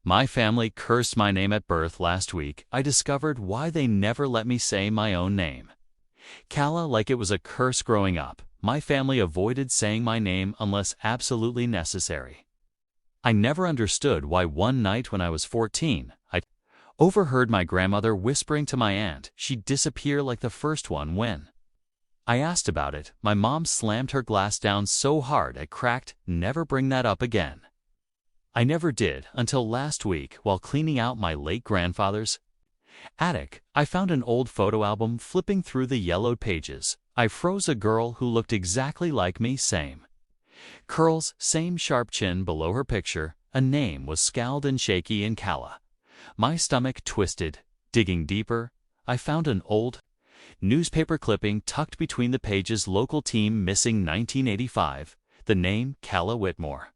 My family cursed my name at birth last week. I discovered why they never let me say my own name. Calla, like it was a curse growing up. My family avoided saying my name unless absolutely necessary. I never understood why one night when I was 14, I overheard my grandmother whispering to my aunt she'd disappear like the first one when I asked about it. My mom slammed her glass down so hard it cracked. Never bring that up again. I never did until last week while cleaning out my late grandfather's attic. I found an old photo album. Flipping through the yellowed pages, I froze. A girl who looked exactly like me, same curls, same sharp chin below her picture. A name was scowled and shaky in Calla. My stomach twisted. Digging deeper, I found an old newspaper clipping tucked between the pages. Local team missing 1985. The name Calla Whitmore.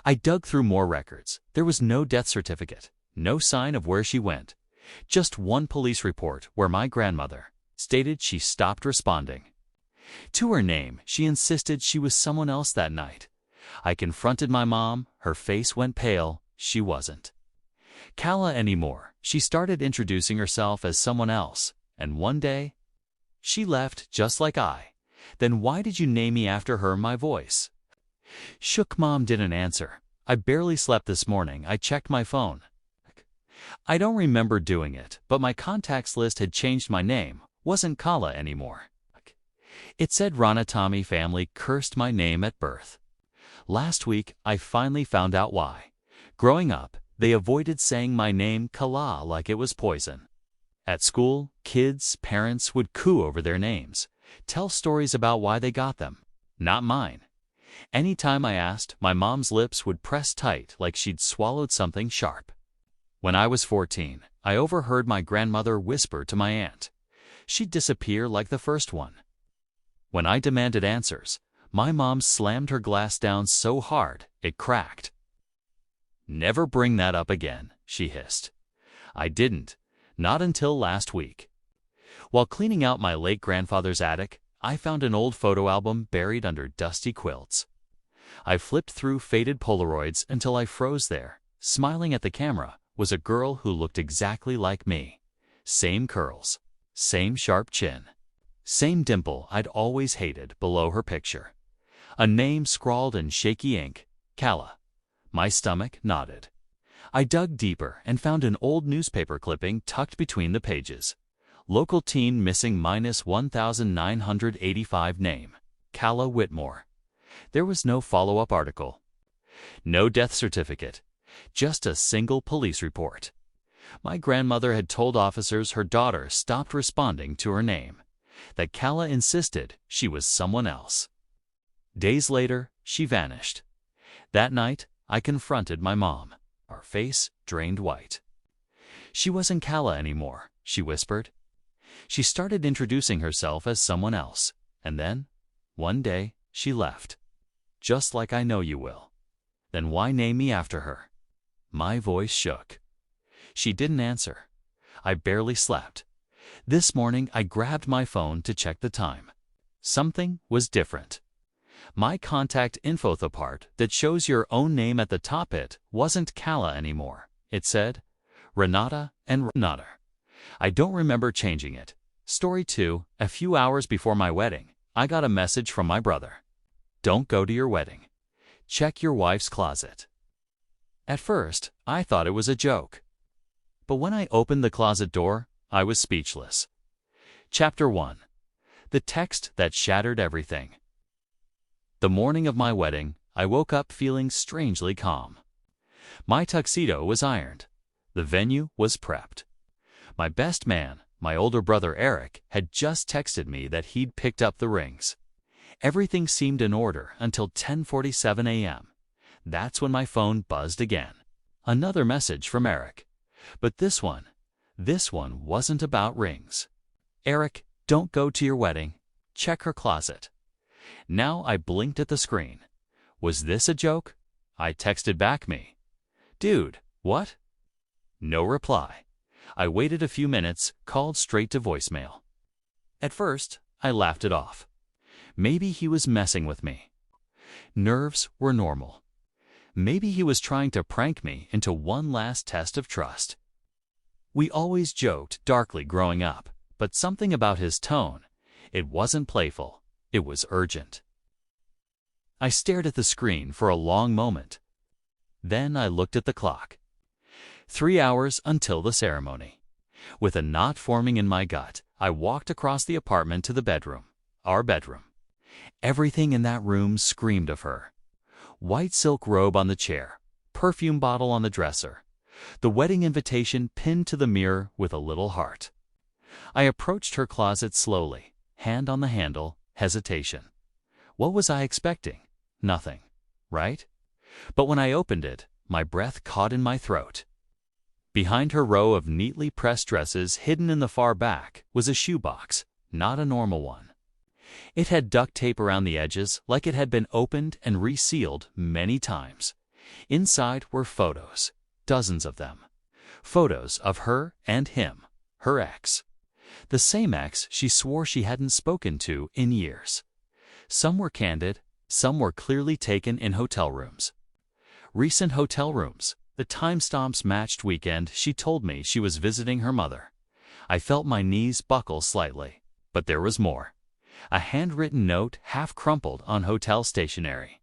I dug through more records. There was no death certificate, no sign of where she went. Just one police report where my grandmother stated she stopped responding to her name. She insisted she was someone else that night. I confronted my mom. Her face went pale. She wasn't Calla anymore. She started introducing herself as someone else. And one day, she left just like I. Then why did you name me after her? My voice shook. Mom didn't answer. I barely slept this morning. I checked my phone. I don't remember doing it, but my contacts list had changed. My name wasn't Calla anymore. It said Rana. Tommy family cursed my name at birth. Last week, I finally found out why. Growing up, they avoided saying my name Calla like it was poison. At school, kids' parents would coo over their names, tell stories about why they got them. Not mine. Anytime I asked, my mom's lips would press tight like she'd swallowed something sharp. When I was 14, I overheard my grandmother whisper to my aunt she'd disappear like the first one. When I demanded answers, my mom slammed her glass down so hard it cracked. Never bring that up again, she hissed. I didn't. Not until last week. While cleaning out my late grandfather's attic, I found an old photo album buried under dusty quilts. I flipped through faded Polaroids until I froze there. Smiling at the camera was a girl who looked exactly like me. Same curls, same sharp chin, same dimple I'd always hated below her picture. A name scrawled in shaky ink, Calla. My stomach nodded. I dug deeper and found an old newspaper clipping tucked between the pages. Local teen missing -1985 name, Calla Whitmore. There was no follow-up article. No death certificate. Just a single police report. My grandmother had told officers her daughter stopped responding to her name, that Calla insisted she was someone else. Days later, she vanished. That night, I confronted my mom. Our face drained white. She wasn't Calla anymore, she whispered. She started introducing herself as someone else, and then, one day, she left. Just like I know you will. Then why name me after her? My voice shook. She didn't answer. I barely slept. This morning, I grabbed my phone to check the time. Something was different. My contact info, the part that shows your own name at the top, it wasn't Calla anymore. It said Renata and Renata. I don't remember changing it. Story 2. A few hours before my wedding, I got a message from my brother. Don't go to your wedding. Check your wife's closet. At first, I thought it was a joke. But when I opened the closet door, I was speechless. Chapter 1. The text that shattered everything. The morning of my wedding, I woke up feeling strangely calm. My tuxedo was ironed. The venue was prepped. My best man, my older brother Eric, had just texted me that he'd picked up the rings. Everything seemed in order until 10:47 a.m. That's when my phone buzzed again. Another message from Eric. But this one wasn't about rings. Eric, don't go to your wedding. Check her closet. Now I blinked at the screen. Was this a joke? I texted back me. Dude, what? No reply. I waited a few minutes, called straight to voicemail. At first, I laughed it off. Maybe he was messing with me. Nerves were normal. Maybe he was trying to prank me into one last test of trust. We always joked darkly growing up, but something about his tone, it wasn't playful, it was urgent. I stared at the screen for a long moment. Then I looked at the clock. 3 hours until the ceremony. With a knot forming in my gut, I walked across the apartment to the bedroom, our bedroom. Everything in that room screamed of her. White silk robe on the chair, perfume bottle on the dresser, the wedding invitation pinned to the mirror with a little heart. I approached her closet slowly, hand on the handle, hesitation. What was I expecting? Nothing, right? But when I opened it, my breath caught in my throat. Behind her row of neatly pressed dresses hidden in the far back was a shoebox, not a normal one. It had duct tape around the edges like it had been opened and resealed many times. Inside were photos, dozens of them. Photos of her and him, her ex. The same ex she swore she hadn't spoken to in years. Some were candid, some were clearly taken in hotel rooms. Recent hotel rooms, the timestamps matched weekend she told me she was visiting her mother. I felt my knees buckle slightly, but there was more. A handwritten note half crumpled on hotel stationery.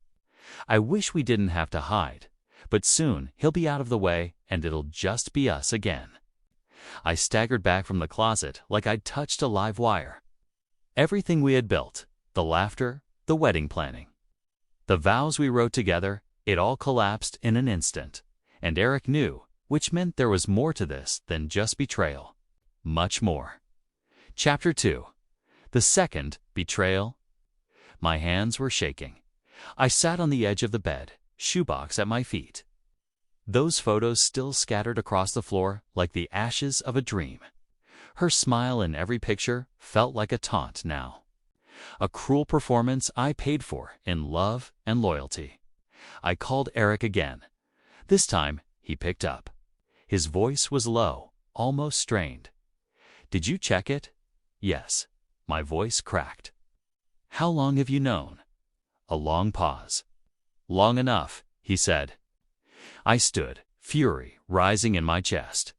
I wish we didn't have to hide, but soon he'll be out of the way and it'll just be us again. I staggered back from the closet like I'd touched a live wire. Everything we had built, the laughter, the wedding planning, the vows we wrote together, it all collapsed in an instant. And Eric knew, which meant there was more to this than just betrayal. Much more. Chapter 2. The second betrayal. My hands were shaking. I sat on the edge of the bed, shoebox at my feet. Those photos still scattered across the floor like the ashes of a dream. Her smile in every picture felt like a taunt now. A cruel performance I paid for in love and loyalty. I called Eric again. This time, he picked up. His voice was low, almost strained. "Did you check it?" "Yes." My voice cracked. "How long have you known?" A long pause. "Long enough," he said. I stood, fury rising in my chest.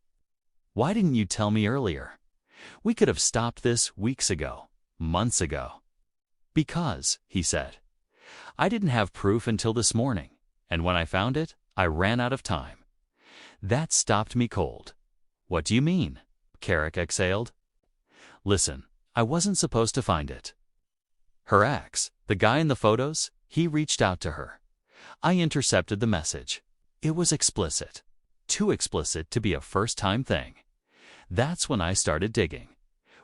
"Why didn't you tell me earlier? We could have stopped this weeks ago, months ago." "Because," he said, "I didn't have proof until this morning, and when I found it, I ran out of time. That stopped me cold." "What do you mean?" Carrick exhaled. "Listen, I wasn't supposed to find it. Her ex, the guy in the photos, he reached out to her. I intercepted the message. It was explicit. Too explicit to be a first-time thing. That's when I started digging.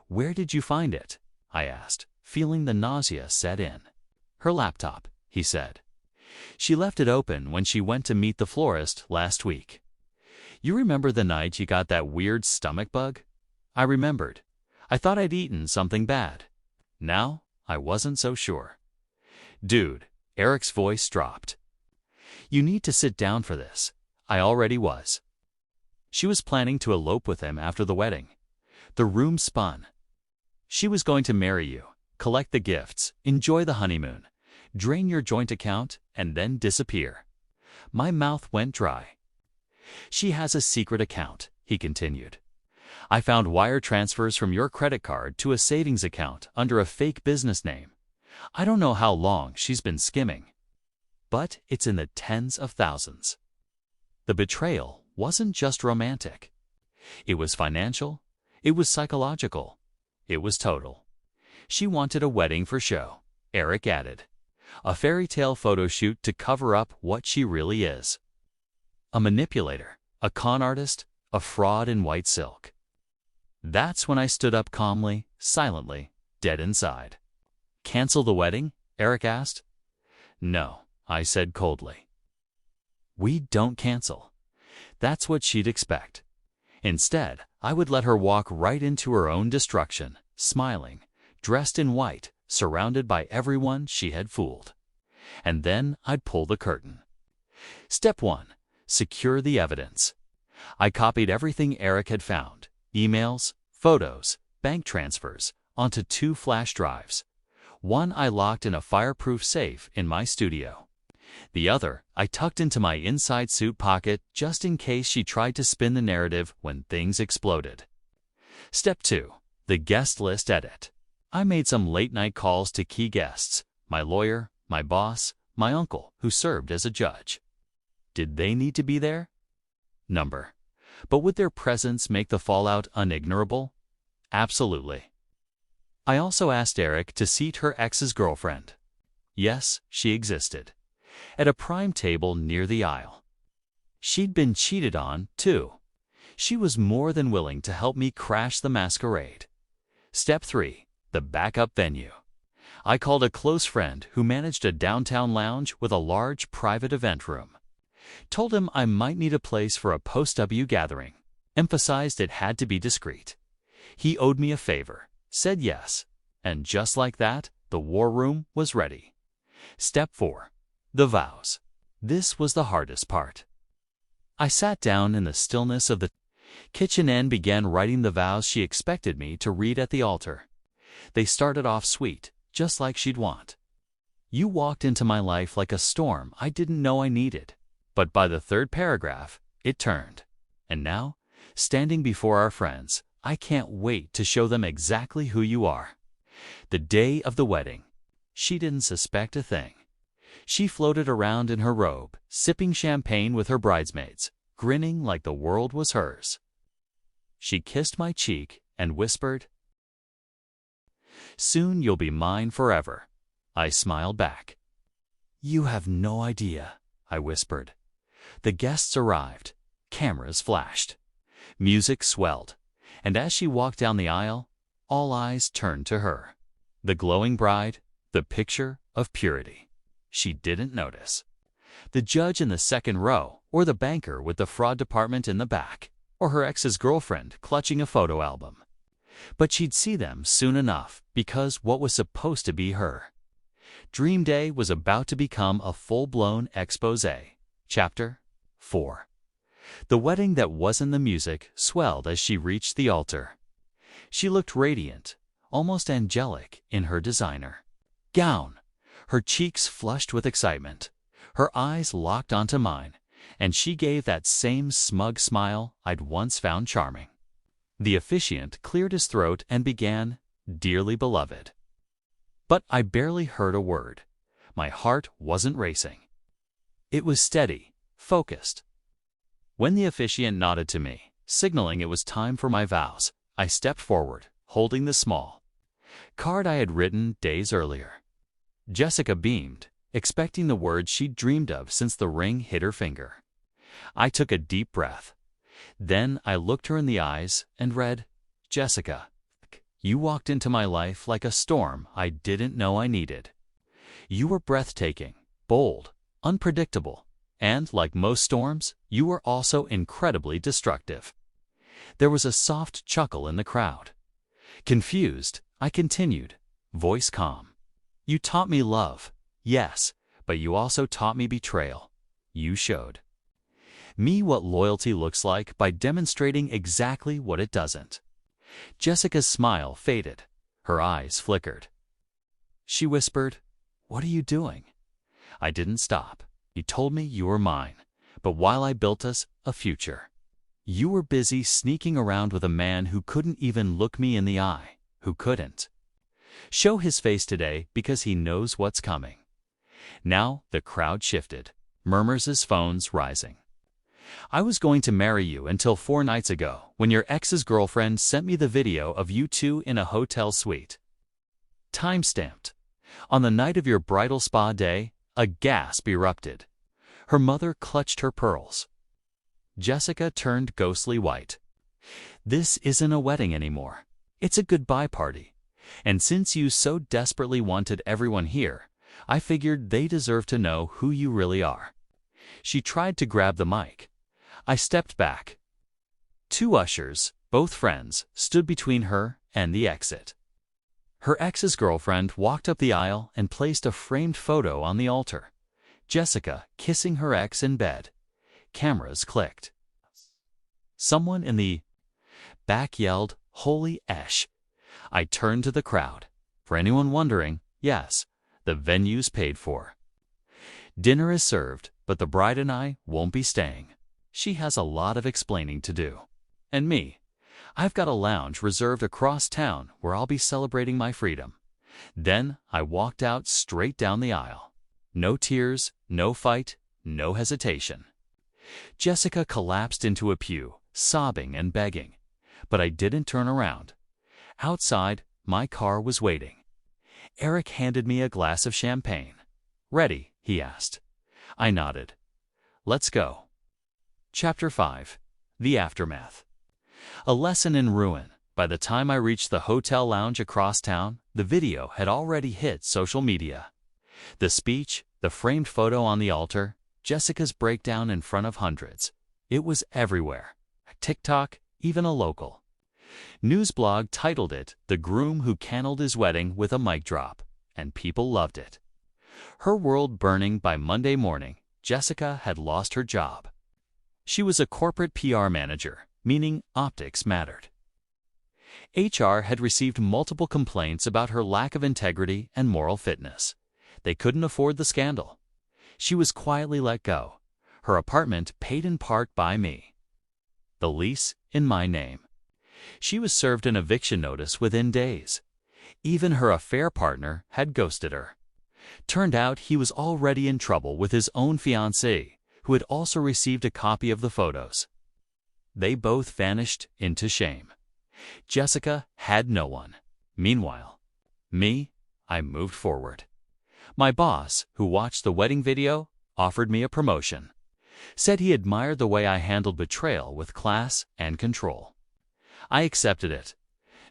Where did you find it?" I asked, feeling the nausea set in. "Her laptop," he said. "She left it open when she went to meet the florist last week. You remember the night you got that weird stomach bug?" I remembered. I thought I'd eaten something bad. Now, I wasn't so sure. "Dude," Eric's voice dropped. "You need to sit down for this." I already was. She was planning to elope with him after the wedding. The room spun. She was going to marry you, collect the gifts, enjoy the honeymoon, drain your joint account, and then disappear. My mouth went dry. "She has a secret account," he continued. "I found wire transfers from your credit card to a savings account under a fake business name. I don't know how long she's been skimming, but it's in the tens of thousands." The betrayal wasn't just romantic. It was financial. It was psychological. It was total. She wanted a wedding for show, Eric added. A fairy tale photo shoot to cover up what she really is. A manipulator, a con artist, a fraud in white silk. That's when I stood up calmly, silently, dead inside. "Cancel the wedding?" Eric asked. "No," I said coldly. "We don't cancel." That's what she'd expect. Instead, I would let her walk right into her own destruction, smiling, dressed in white, surrounded by everyone she had fooled. And then I'd pull the curtain. Step 1. Secure the evidence. I copied everything Eric had found, emails, photos, bank transfers, onto 2 flash drives. One I locked in a fireproof safe in my studio. The other I tucked into my inside suit pocket just in case she tried to spin the narrative when things exploded. Step 2. The guest list edit. I made some late-night calls to key guests, my lawyer, my boss, my uncle, who served as a judge. Did they need to be there? Number. But would their presence make the fallout unignorable? Absolutely. I also asked Eric to seat her ex's girlfriend. Yes, she existed. At a prime table near the aisle. She'd been cheated on, too. She was more than willing to help me crash the masquerade. Step 3. The backup venue. I called a close friend who managed a downtown lounge with a large private event room. Told him I might need a place for a post-W gathering. Emphasized it had to be discreet. He owed me a favor, said yes, and just like that, the war room was ready. Step 4. The vows. This was the hardest part. I sat down in the stillness of the kitchen and began writing the vows she expected me to read at the altar. They started off sweet, just like she'd want. You walked into my life like a storm I didn't know I needed. But by the third paragraph, it turned. And now, standing before our friends, I can't wait to show them exactly who you are. The day of the wedding. She didn't suspect a thing. She floated around in her robe, sipping champagne with her bridesmaids, grinning like the world was hers. She kissed my cheek and whispered, "Soon you'll be mine forever." I smiled back. "You have no idea," I whispered. The guests arrived. Cameras flashed. Music swelled. And as she walked down the aisle, all eyes turned to her. The glowing bride, the picture of purity. She didn't notice. The judge in the second row, or the banker with the fraud department in the back, or her ex's girlfriend clutching a photo album. But she'd see them soon enough, because what was supposed to be her. Dream Day was about to become a full-blown exposé. Chapter 4. The wedding that wasn't the music swelled as she reached the altar. She looked radiant, almost angelic in her designer gown, her cheeks flushed with excitement, her eyes locked onto mine, and she gave that same smug smile I'd once found charming. The officiant cleared his throat and began, "Dearly beloved." But I barely heard a word. My heart wasn't racing. It was steady, focused. When the officiant nodded to me, signaling it was time for my vows, I stepped forward, holding the small card I had written days earlier. Jessica beamed, expecting the words she'd dreamed of since the ring hit her finger. I took a deep breath. Then I looked her in the eyes and read, "Jessica, you walked into my life like a storm I didn't know I needed. You were breathtaking, bold, unpredictable, and like most storms, you were also incredibly destructive." There was a soft chuckle in the crowd. Confused, I continued, voice calm. "You taught me love, yes, but you also taught me betrayal. You showed me what loyalty looks like by demonstrating exactly what it doesn't." Jessica's smile faded. Her eyes flickered. She whispered, "What are you doing?" I didn't stop. "You told me you were mine, but while I built us a future, you were busy sneaking around with a man who couldn't even look me in the eye, who couldn't show his face today because he knows what's coming." Now the crowd shifted, murmurs, phones rising. "I was going to marry you until 4 nights ago when your ex's girlfriend sent me the video of you two in a hotel suite. Time-stamped. On the night of your bridal spa day, a gasp erupted. Her mother clutched her pearls." Jessica turned ghostly white. "This isn't a wedding anymore. It's a goodbye party. And since you so desperately wanted everyone here, I figured they deserve to know who you really are." She tried to grab the mic. I stepped back. 2 ushers, both friends, stood between her and the exit. Her ex's girlfriend walked up the aisle and placed a framed photo on the altar. Jessica kissing her ex in bed. Cameras clicked. Someone in the back yelled, "Holy esh!" I turned to the crowd. For anyone wondering, yes, the venue's paid for. Dinner is served, but the bride and I won't be staying. She has a lot of explaining to do. And me, I've got a lounge reserved across town where I'll be celebrating my freedom. Then I walked out straight down the aisle. No tears, no fight, no hesitation. Jessica collapsed into a pew, sobbing and begging. But I didn't turn around. Outside, my car was waiting. Eric handed me a glass of champagne. "Ready?" he asked. I nodded. "Let's go." Chapter 5. The Aftermath. A lesson in ruin. By the time I reached the hotel lounge across town, the video had already hit social media. The speech, the framed photo on the altar, Jessica's breakdown in front of hundreds. It was everywhere. TikTok, even a local newsblog titled it "The Groom Who Canned His Wedding with a Mic Drop," and people loved it. Her world burning. By Monday morning, Jessica had lost her job. She was a corporate PR manager, meaning optics mattered. HR had received multiple complaints about her lack of integrity and moral fitness. They couldn't afford the scandal. She was quietly let go. Her apartment paid in part by me. The lease in my name. She was served an eviction notice within days. Even her affair partner had ghosted her. Turned out he was already in trouble with his own fiancée, who had also received a copy of the photos. They both vanished into shame. Jessica had no one. Meanwhile, me, I moved forward. My boss, who watched the wedding video, offered me a promotion. Said he admired the way I handled betrayal with class and control. I accepted it.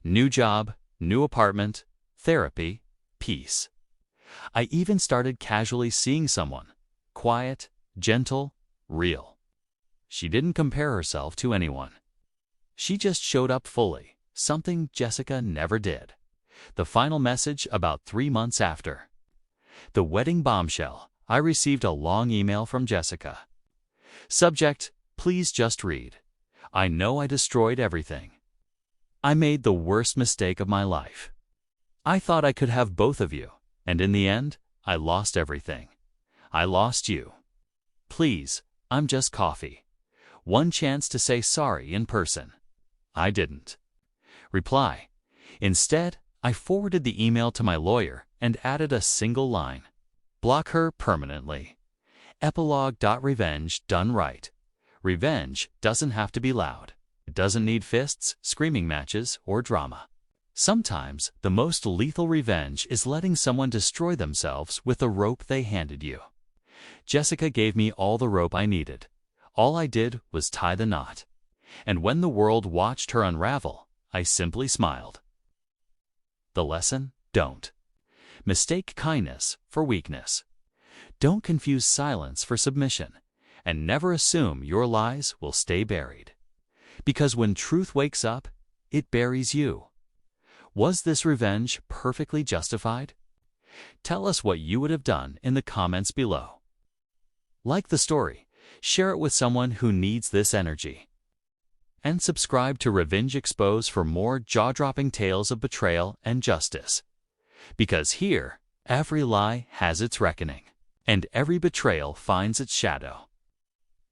New job, new apartment, therapy, peace. I even started casually seeing someone. Quiet, gentle, real. She didn't compare herself to anyone. She just showed up fully, something Jessica never did. The final message about 3 months after. The wedding bombshell. I received a long email from Jessica. Subject: please just read. I know I destroyed everything. I made the worst mistake of my life. I thought I could have both of you, and in the end, I lost everything. I lost you. Please, I'm just coffee. One chance to say sorry in person. I didn't reply. Instead, I forwarded the email to my lawyer and added a single line. Block her permanently. Epilogue.revenge done right. Revenge doesn't have to be loud. It doesn't need fists, screaming matches, or drama. Sometimes, the most lethal revenge is letting someone destroy themselves with the rope they handed you. Jessica gave me all the rope I needed. All I did was tie the knot. And when the world watched her unravel, I simply smiled. The lesson: don't mistake kindness for weakness. Don't confuse silence for submission, and never assume your lies will stay buried. Because when truth wakes up, it buries you. Was this revenge perfectly justified? Tell us what you would have done in the comments below. Like the story, share it with someone who needs this energy. And subscribe to Revenge Expose for more jaw-dropping tales of betrayal and justice. Because here, every lie has its reckoning, and every betrayal finds its shadow.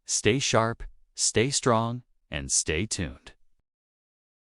Stay sharp, stay strong, and stay tuned.